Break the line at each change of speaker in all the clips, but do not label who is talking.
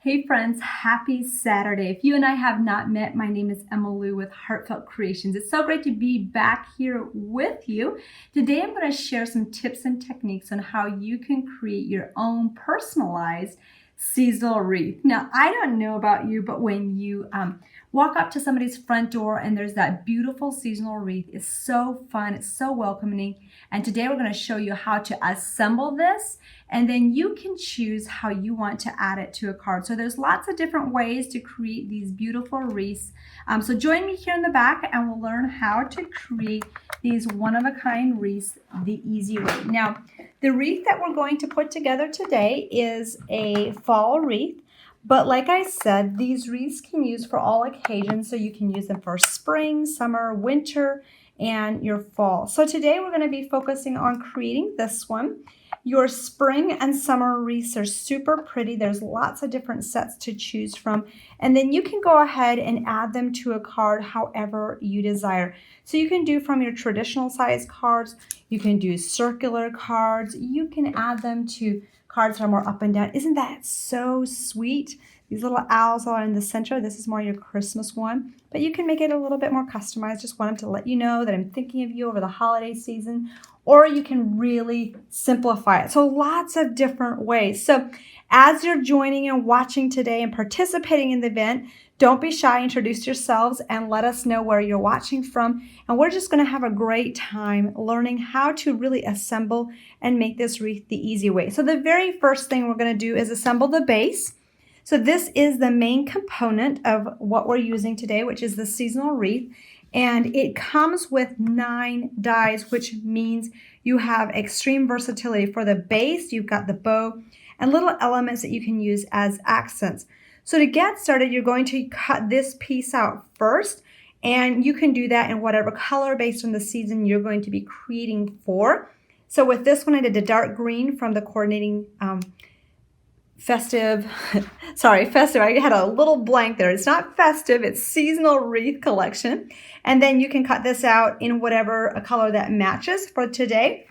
Hey friends, happy Saturday. If you and I have not met, my name is Emma with Heartfelt Creations. It's so great to be back here with you. Today I'm going to share some tips and techniques on how you can create your own personalized seasonal wreath. Now, I don't know about you, but when you walk up to somebody's front door and there's that beautiful seasonal wreath, it's so fun, it's so welcoming. And today we're going to show you how to assemble this, and then you can choose how you want to add it to a card. So there's lots of different ways to create these beautiful wreaths. So join me here in the back and we'll learn how to create these one-of-a-kind wreaths the easy way. Now, the wreath that we're going to put together today is a fall wreath. But like I said, these wreaths can use for all occasions. So you can use them for spring, summer, winter, and your fall. So today we're going to be focusing on creating this one. Your spring and summer wreaths are super pretty. There's lots of different sets to choose from. And then you can go ahead and add them to a card however you desire. So you can do from your traditional size cards. You can do circular cards. You can add them to cards that are more up and down. Isn't that so sweet? These little owls are in the center. This is more your Christmas one, but you can make it a little bit more customized. Just wanted to let you know that I'm thinking of you over the holiday season, or you can really simplify it. So lots of different ways. So as you're joining and watching today and participating in the event, don't be shy, introduce yourselves and let us know where you're watching from. And we're just going to have a great time learning how to really assemble and make this wreath the easy way. So the very first thing we're going to do is assemble the base. So this is the main component of what we're using today, which is the seasonal wreath. And it comes with 9 dies, which means you have extreme versatility. For the base, you've got the bow and little elements that you can use as accents. So to get started, you're going to cut this piece out first, and you can do that in whatever color based on the season you're going to be creating for. So with this one, I did a dark green from the coordinating festive. I had a little blank there. It's not festive, it's seasonal wreath collection. And then you can cut this out in whatever color that matches for today.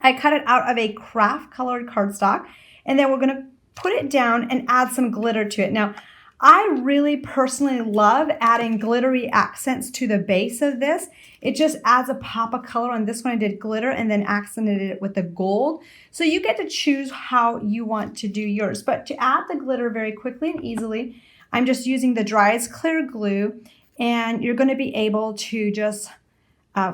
I cut it out of a craft colored cardstock, and then we're going to put it down and add some glitter to it. Now, I really personally love adding glittery accents to the base of this. It just adds a pop of color. On this one, I did glitter and then accented it with the gold. So you get to choose how you want to do yours. But to add the glitter very quickly and easily, I'm just using the dry as clear glue, and you're going to be able to just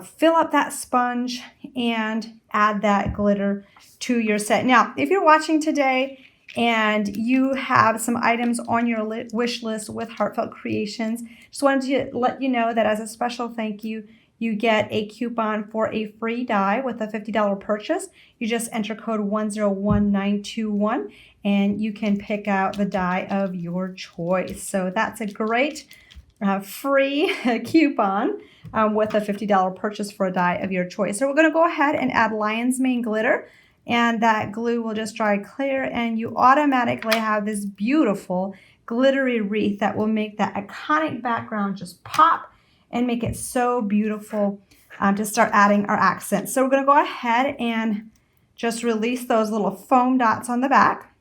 fill up that sponge and add that glitter to your set. Now, if you're watching today and you have some items on your wish list with Heartfelt Creations, just wanted to let you know that as a special thank you, you get a coupon for a free die with a $50 purchase. You just enter code 101921 and you can pick out the die of your choice. So that's a great free coupon with a $50 purchase for a die of your choice. So we're going to go ahead and add lion's mane glitter. And that glue will just dry clear, and you automatically have this beautiful glittery wreath that will make that iconic background just pop and make it so beautiful to start adding our accents. So we're going to go ahead and just release those little foam dots on the back.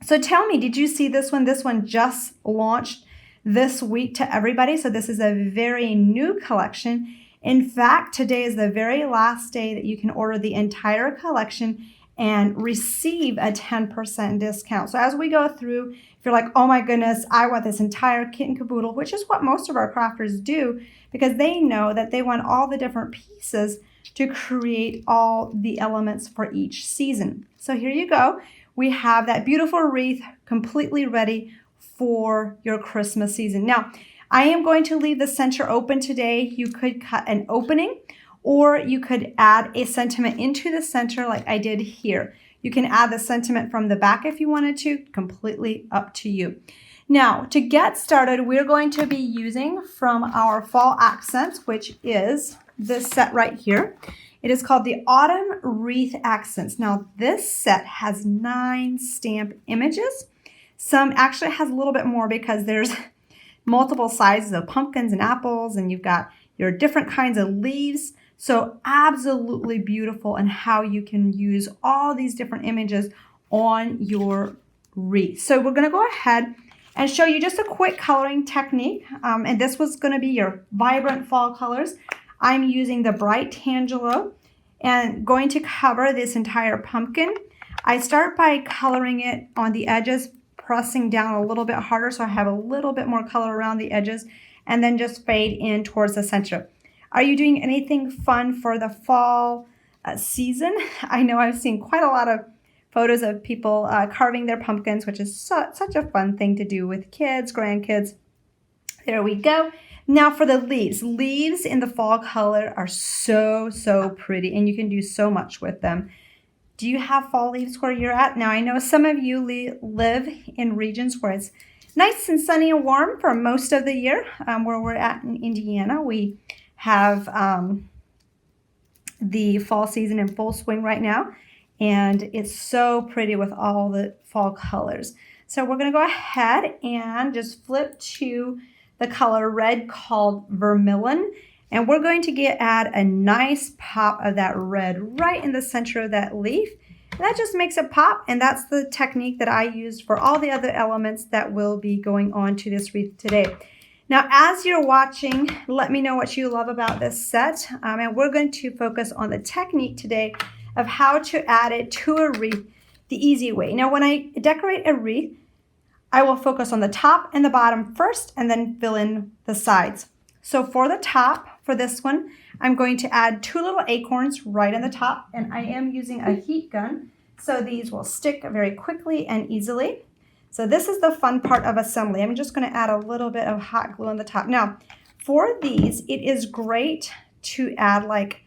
So tell me, did you see this one? This one just launched this week to everybody. So this is a very new collection. In fact, today is the very last day that you can order the entire collection and receive a 10% discount. So as we go through, if you're like, oh my goodness, I want this entire kit and caboodle, which is what most of our crafters do, because they know that they want all the different pieces to create all the elements for each season. So here you go. We have that beautiful wreath completely ready for your Christmas season. Now, I am going to leave the center open today. You could cut an opening, or you could add a sentiment into the center like I did here. You can add the sentiment from the back if you wanted to, completely up to you. Now, to get started, we're going to be using from our fall accents, which is this set right here. It is called the Autumn Wreath Accents. Now, this set has 9 stamp images. Some actually has a little bit more because there's multiple sizes of pumpkins and apples, and you've got your different kinds of leaves. So absolutely beautiful, and how you can use all these different images on your wreath. So we're going to go ahead and show you just a quick coloring technique. And this was going to be your vibrant fall colors. I'm using the bright Tangelo and going to cover this entire pumpkin. I start by coloring it on the edges, pressing down a little bit harder so I have a little bit more color around the edges, and then just fade in towards the center. Are you doing anything fun for the fall season? I know I've seen quite a lot of photos of people carving their pumpkins, which is such a fun thing to do with kids, grandkids. There we go. Now for the leaves. Leaves in the fall color are so pretty, and you can do so much with them. Do you have fall leaves where you're at? Now I know some of you live in regions where it's nice and sunny and warm for most of the year. Where we're at in Indiana, we have the fall season in full swing right now, and it's so pretty with all the fall colors. So we're going to go ahead and just flip to the color red called vermilion, and we're going to add a nice pop of that red right in the center of that leaf. And that just makes it pop, and that's the technique that I used for all the other elements that will be going on to this wreath today. Now, as you're watching, let me know what you love about this set, and we're going to focus on the technique today of how to add it to a wreath the easy way. Now, when I decorate a wreath, I will focus on the top and the bottom first, and then fill in the sides. So for the top, for this one, I'm going to add 2 little acorns right in the top, and I am using a heat gun, so these will stick very quickly and easily. So this is the fun part of assembly. I'm just going to add a little bit of hot glue on the top. Now, for these, it is great to add like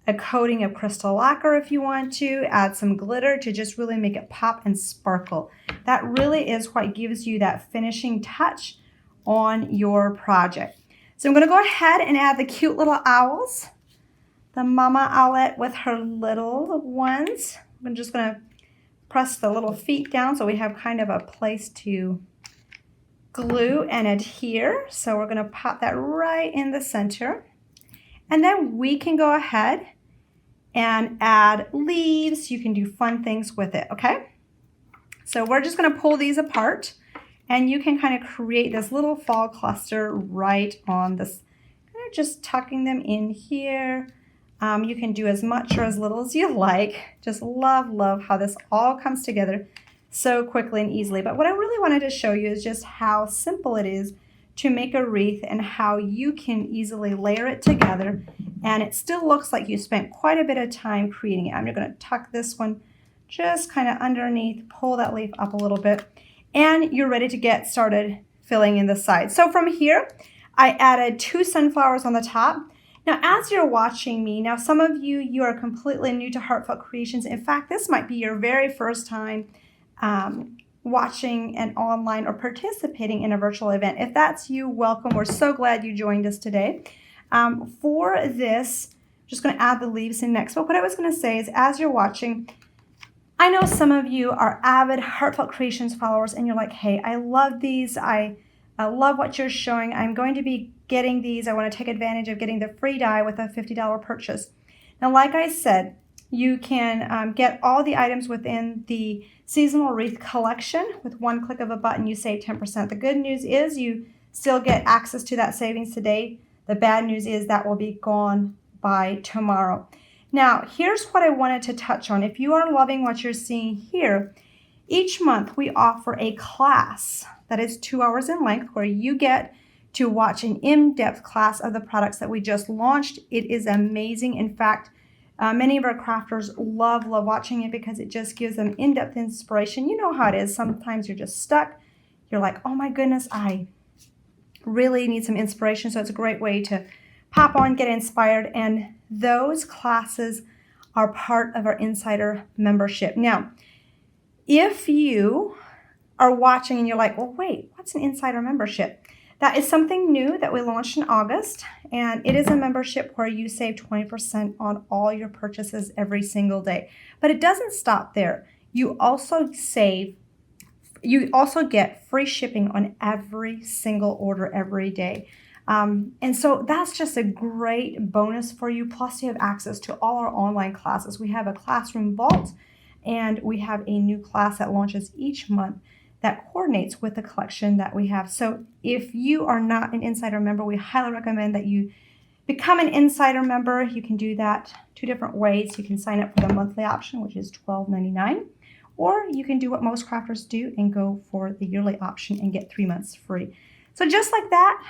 a coating of crystal lacquer if you want to, add some glitter to just really make it pop and sparkle. That really is what gives you that finishing touch on your project. So I'm going to go ahead and add the cute little owls, the mama owlet with her little ones. I'm just going to press the little feet down so we have kind of a place to glue and adhere. So we're going to pop that right in the center. And then we can go ahead and add leaves. You can do fun things with it, okay? So we're just going to pull these apart, and you can kind of create this little fall cluster right on this, kind of just tucking them in here. You can do as much or as little as you like. Just love how this all comes together so quickly and easily. But what I really wanted to show you is just how simple it is to make a wreath and how you can easily layer it together, and it still looks like you spent quite a bit of time creating it. I'm going to tuck this one just kind of underneath, pull that leaf up a little bit, and you're ready to get started filling in the sides. So from here, I added 2 sunflowers on the top. Now, as you're watching me, now some of you are completely new to Heartfelt Creations. In fact, this might be your very first time watching an online or participating in a virtual event. If that's you, welcome. We're so glad you joined us today. For this, I'm just going to add the leaves in next. But what I was going to say is, as you're watching, I know some of you are avid Heartfelt Creations followers, and you're like, hey, I love these. I love what you're showing. I'm going to be getting these. I want to take advantage of getting the free die with a $50 purchase. Now, like I said, you can get all the items within the Seasonal Wreath collection. With one click of a button, you save 10%. The good news is you still get access to that savings today. The bad news is that will be gone by tomorrow. Now, here's what I wanted to touch on. If you are loving what you're seeing here, each month we offer a class that is 2 hours in length where you get to watch an in-depth class of the products that we just launched. It is amazing. In fact, many of our crafters love watching it because it just gives them in-depth inspiration. You know how it is. Sometimes you're just stuck. You're like, oh my goodness, I really need some inspiration. So it's a great way to pop on, get inspired. And those classes are part of our Insider membership. Now, if you are watching and you're like, well, wait, what's an Insider membership? That is something new that we launched in August, and it is a membership where you save 20% on all your purchases every single day. But it doesn't stop there. You also get free shipping on every single order every day. And so that's just a great bonus for you. Plus you have access to all our online classes. We have a classroom vault And we have a new class that launches each month that coordinates with the collection that we have. So if you are not an Insider member, we highly recommend that you become an Insider member. You can do that 2 different ways. You can sign up for the monthly option, which is $12.99, or you can do what most crafters do and go for the yearly option and get 3 months free. So just like that,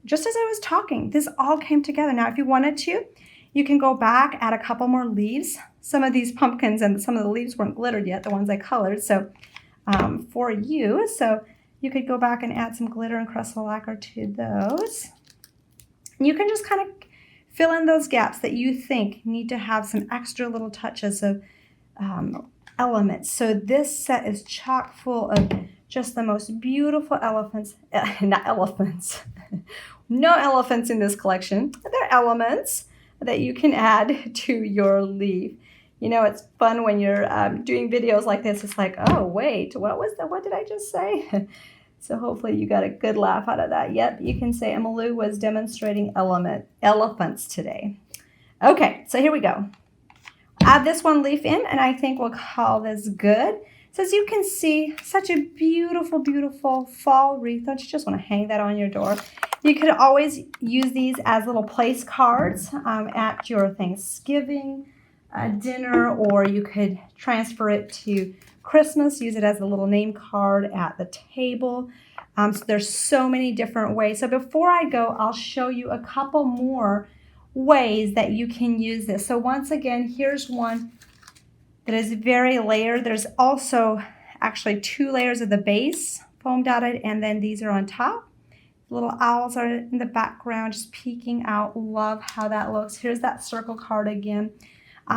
just as I was talking, this all came together. Now, if you wanted to, you can go back, add a couple more leaves. Some of these pumpkins and some of the leaves weren't glittered yet, the ones I colored, so for you. So you could go back and add some glitter and crystal lacquer to those. And you can just kind of fill in those gaps that you think need to have some extra little touches of elements. So this set is chock full of just the most beautiful elephants, not elephants, no elephants in this collection. They're elements that you can add to your leaf. You know, it's fun when you're doing videos like this. It's like, oh, wait, what did I just say? So hopefully you got a good laugh out of that. Yep, you can say 𝐒𝐿𝐿 was demonstrating elephants today. Okay, so here we go. Add this one leaf in, and I think we'll call this good. So as you can see, such a beautiful, beautiful fall wreath. Don't you just want to hang that on your door? You could always use these as little place cards at your Thanksgiving dinner, or you could transfer it to Christmas, use it as a little name card at the table. So there's so many different ways. So before I go, I'll show you a couple more ways that you can use this. So once again, here's one that is very layered. There's also actually 2 layers of the base foam dotted, and then these are on top. Little owls are in the background just peeking out. Love how that looks. Here's that circle card again.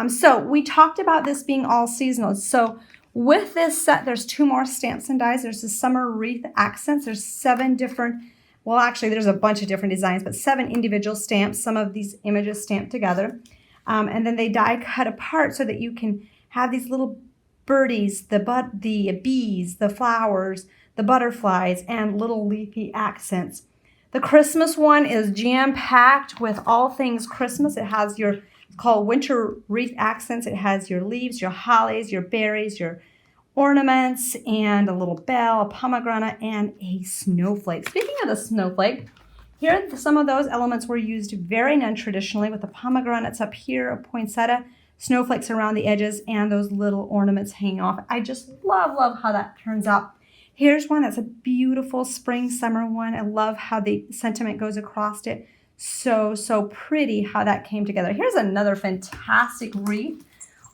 So we talked about this being all seasonal. So with this set, there's 2 more stamps and dies. There's the summer wreath accents. There's 7 different, well, actually there's a bunch of different designs, but 7 individual stamps, some of these images stamped together. And then they die cut apart so that you can have these little birdies, the bees, the flowers, the butterflies, and little leafy accents. The Christmas one is jam-packed with all things Christmas. It has your, it's called winter wreath accents. It has your leaves, your hollies, your berries, your ornaments, and a little bell, a pomegranate, and a snowflake. Speaking of the snowflake, here some of those elements were used very non-traditionally, with the pomegranates up here, a poinsettia, snowflakes around the edges, and those little ornaments hanging off. I just love how that turns out. Here's one that's a beautiful spring summer one. I love how the sentiment goes across it. So pretty how that came together. Here's another fantastic wreath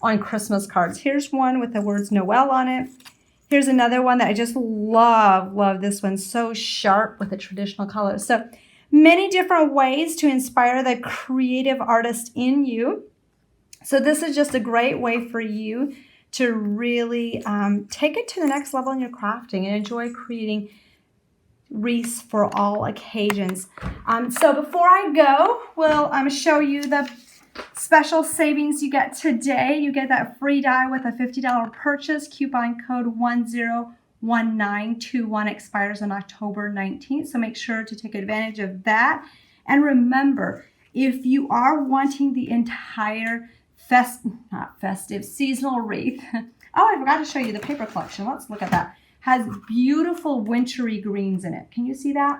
on Christmas cards. Here's one with the words Noel on it. Here's another one that I just love this one. So sharp with the traditional colors. So many different ways to inspire the creative artist in you. So this is just a great way for you to really take it to the next level in your crafting and enjoy creating wreaths for all occasions. So before I go, we'll show you the special savings you get today. You get that free die with a $50 purchase. Coupon code 101921 expires on October 19th. So make sure to take advantage of that. And remember, if you are wanting the entire seasonal wreath. Oh, I forgot to show you the paper collection. Let's look at that. Has beautiful wintry greens in it. Can you see that?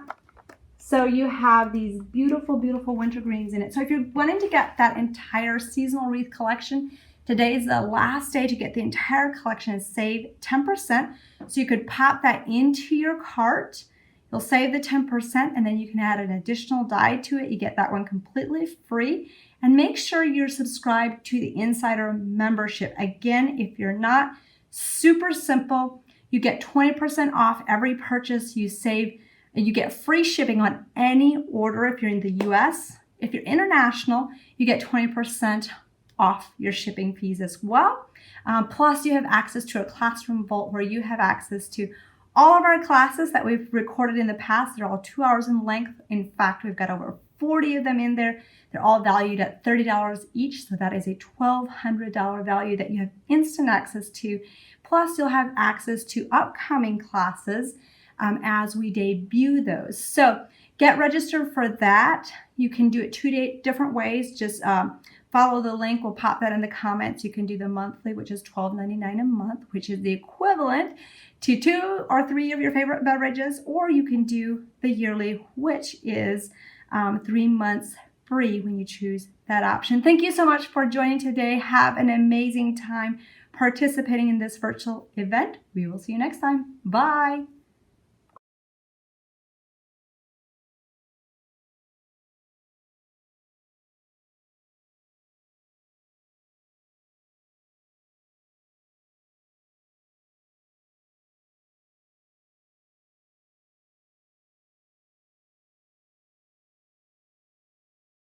So you have these beautiful, beautiful winter greens in it. So if you're wanting to get that entire seasonal wreath collection, today is the last day to get the entire collection and save 10%. So you could pop that into your cart. You'll save the 10%, and then you can add an additional die to it. You get that one completely free. And make sure you're subscribed to the Insider membership. Again, if you're not, super simple. You get 20% off every purchase you save, and you get free shipping on any order if you're in the US. If you're international, you get 20% off your shipping fees as well. Plus, you have access to a classroom vault where you have access to all of our classes that we've recorded in the past. They're all 2 hours in length. In fact, we've got over 40 of them in there. They're all valued at $30 each, so that is a $1,200 value that you have instant access to. Plus, you'll have access to upcoming classes as we debut those. So get registered for that. You can do it 2 different ways. Just follow the link. We'll pop that in the comments. You can do the monthly, which is $12.99 a month, which is the equivalent to 2 or 3 of your favorite beverages, or you can do the yearly, which is 3 months free when you choose that option. Thank you so much for joining today. Have an amazing time participating in this virtual event. We will see you next time. Bye.